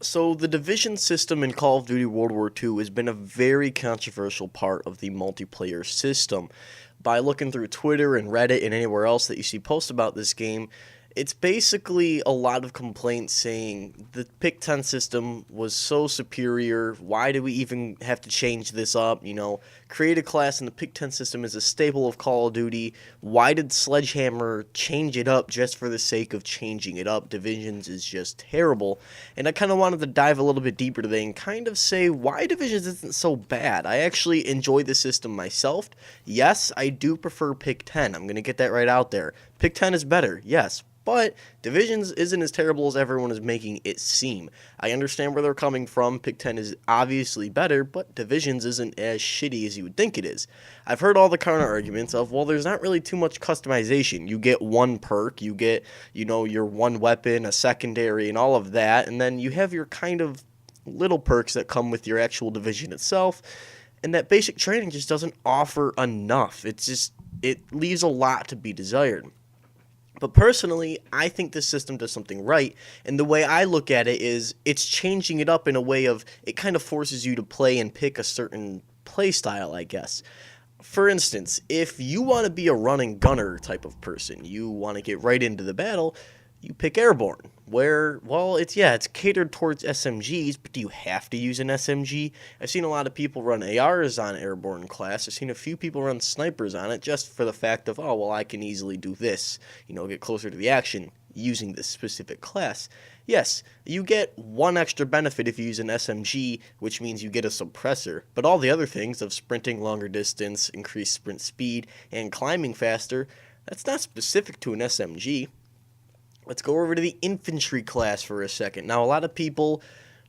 So the division system in Call of Duty World War II has been a very controversial part of the multiplayer system. By looking through Twitter and Reddit and anywhere else that you see posts about this game, it's basically a lot of complaints saying the pick 10 system was so superior. Why do we even have to change this up? Create a class in the pick 10 system is a staple of Call of Duty. Why did Sledgehammer change it up just for the sake of changing it up? Divisions is just terrible. And I kind of wanted to dive a little bit deeper today and kind of say why Divisions isn't so bad. I actually enjoy the system myself. Yes, I do prefer pick 10. I'm going to get that right out there. Pick 10 is better, yes. But Divisions isn't as terrible as everyone is making it seem. I understand where they're coming from. Pick 10 is obviously better, but Divisions isn't as shitty as you would think it is. I've heard all the counter arguments of, well, there's not really too much customization. You get one perk, you get, your one weapon, a secondary, and all of that, and then you have your kind of little perks that come with your actual division itself, and that basic training just doesn't offer enough. It leaves a lot to be desired. But personally, I think this system does something right, and the way I look at it is it's changing it up in a way of it kind of forces you to play and pick a certain play style, I guess. For instance, if you want to be a running gunner type of person, you want to get right into the battle, you pick Airborne, where, well, it's catered towards SMGs, but do you have to use an SMG? I've seen a lot of people run ARs on Airborne class. I've seen a few people run snipers on it just for the fact of, oh, well, I can easily do this, get closer to the action using this specific class. Yes, you get one extra benefit if you use an SMG, which means you get a suppressor, but all the other things of sprinting longer distance, increased sprint speed, and climbing faster, that's not specific to an SMG. Let's go over to the infantry class for a second. Now, a lot of people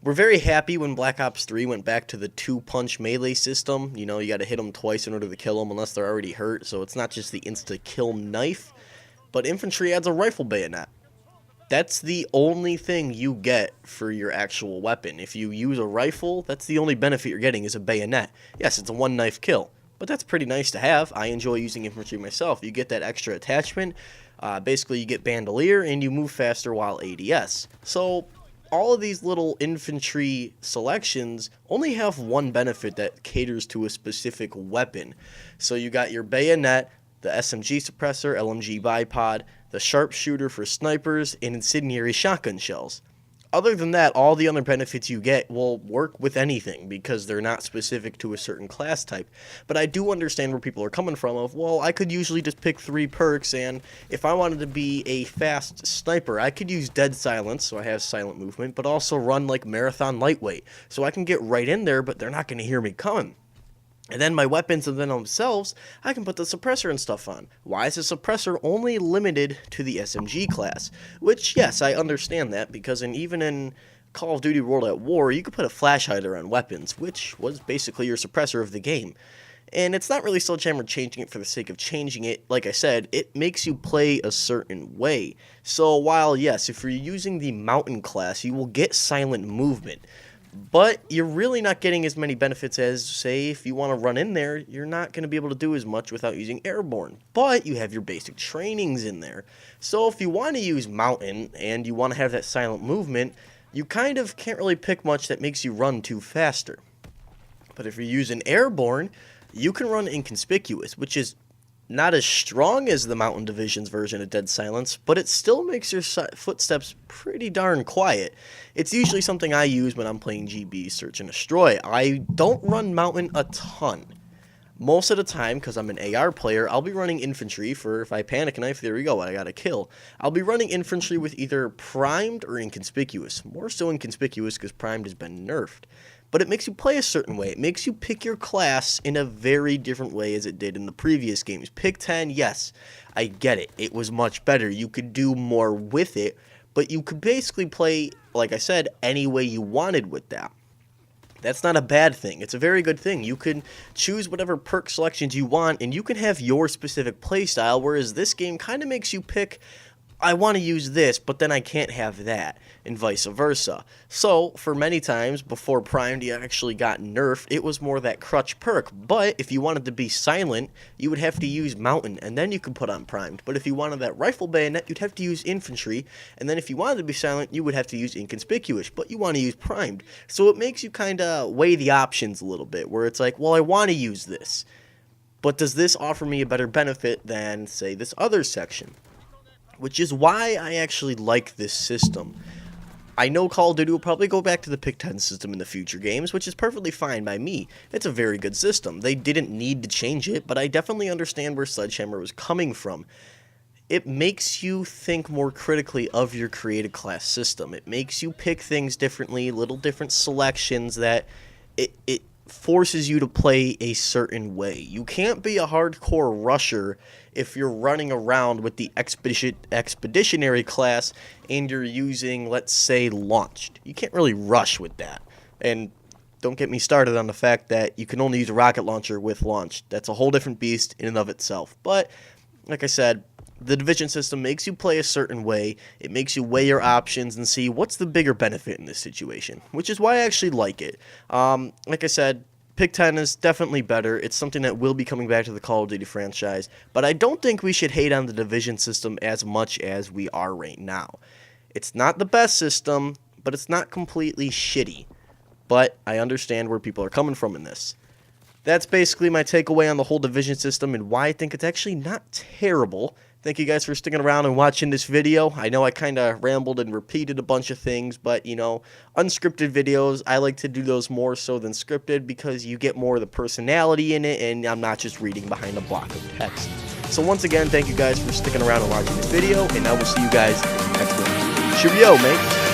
were very happy when Black Ops 3 went back to the two-punch melee system. You got to hit them twice in order to kill them unless they're already hurt, so it's not just the insta-kill knife. But infantry adds a rifle bayonet. That's the only thing you get for your actual weapon. If you use a rifle, that's the only benefit you're getting is a bayonet. Yes, it's a one-knife kill, but that's pretty nice to have. I enjoy using infantry myself. You get that extra attachment. Basically, you get Bandolier, and you move faster while ADS. So, all of these little infantry selections only have one benefit that caters to a specific weapon. So, you got your bayonet, the SMG suppressor, LMG bipod, the sharpshooter for snipers, and incendiary shotgun shells. Other than that, all the other benefits you get will work with anything because they're not specific to a certain class type. But I do understand where people are coming from of, well, I could usually just pick 3 perks, and if I wanted to be a fast sniper, I could use dead silence, so I have silent movement, but also run like marathon lightweight, so I can get right in there, but they're not going to hear me coming. And then my weapons and then themselves, I can put the suppressor and stuff on. Why is the suppressor only limited to the SMG class? Which, yes, I understand that, because even in Call of Duty World at War, you could put a flash hider on weapons, which was basically your suppressor of the game. And it's not really Sledgehammer changing it for the sake of changing it. Like I said, it makes you play a certain way. So while, yes, if you're using the Mountain class, you will get silent movement. But you're really not getting as many benefits as, say, if you want to run in there, you're not going to be able to do as much without using Airborne. But you have your basic trainings in there. So if you want to use Mountain and you want to have that silent movement, you kind of can't really pick much that makes you run too faster. But if you're using Airborne, you can run Inconspicuous, which is not as strong as the Mountain Division's version of Dead Silence, but it still makes your footsteps pretty darn quiet. It's usually something I use when I'm playing GB Search and Destroy. I don't run Mountain a ton. Most of the time, because I'm an AR player, I'll be running infantry for if I panic knife, there we go, I got a kill. I'll be running infantry with either primed or inconspicuous. More so inconspicuous because primed has been nerfed. But it makes you play a certain way. It makes you pick your class in a very different way as it did in the previous games. Pick 10, yes, I get it. It was much better. You could do more with it, but you could basically play, like I said, any way you wanted with that. That's not a bad thing. It's a very good thing. You can choose whatever perk selections you want, and you can have your specific playstyle, whereas this game kind of makes you pick I want to use this, but then I can't have that, and vice versa. So, for many times before Primed actually got nerfed, it was more that crutch perk. But if you wanted to be silent, you would have to use Mountain, and then you could put on Primed. But if you wanted that Rifle Bayonet, you'd have to use Infantry, and then if you wanted to be silent, you would have to use Inconspicuous, but you want to use Primed. So it makes you kind of weigh the options a little bit, where it's like, well, I want to use this, but does this offer me a better benefit than, say, this other section? Which is why I actually like this system. I know Call of Duty will probably go back to the Pick 10 system in the future games, which is perfectly fine by me. It's a very good system. They didn't need to change it, but I definitely understand where Sledgehammer was coming from. It makes you think more critically of your created class system. It makes you pick things differently, little different selections that it forces you to play a certain way. You can't be a hardcore rusher if you're running around with the expeditionary class and you're using, let's say, launched. You can't really rush with that. And don't get me started on the fact that you can only use a rocket launcher with launched. That's a whole different beast in and of itself. But, like I said, the division system makes you play a certain way. It makes you weigh your options and see what's the bigger benefit in this situation, which is why I actually like it. Like I said, Pick 10 is definitely better. It's something that will be coming back to the Call of Duty franchise, but I don't think we should hate on the division system as much as we are right now. It's not the best system, but it's not completely shitty. But I understand where people are coming from in this. That's basically my takeaway on the whole division system and why I think it's actually not terrible. Thank you guys for sticking around and watching this video. I know I kind of rambled and repeated a bunch of things, but, you know, unscripted videos, I like to do those more so than scripted because you get more of the personality in it, and I'm not just reading behind a block of text. So once again, thank you guys for sticking around and watching this video, and I will see you guys in the next one. Cheerio, mate.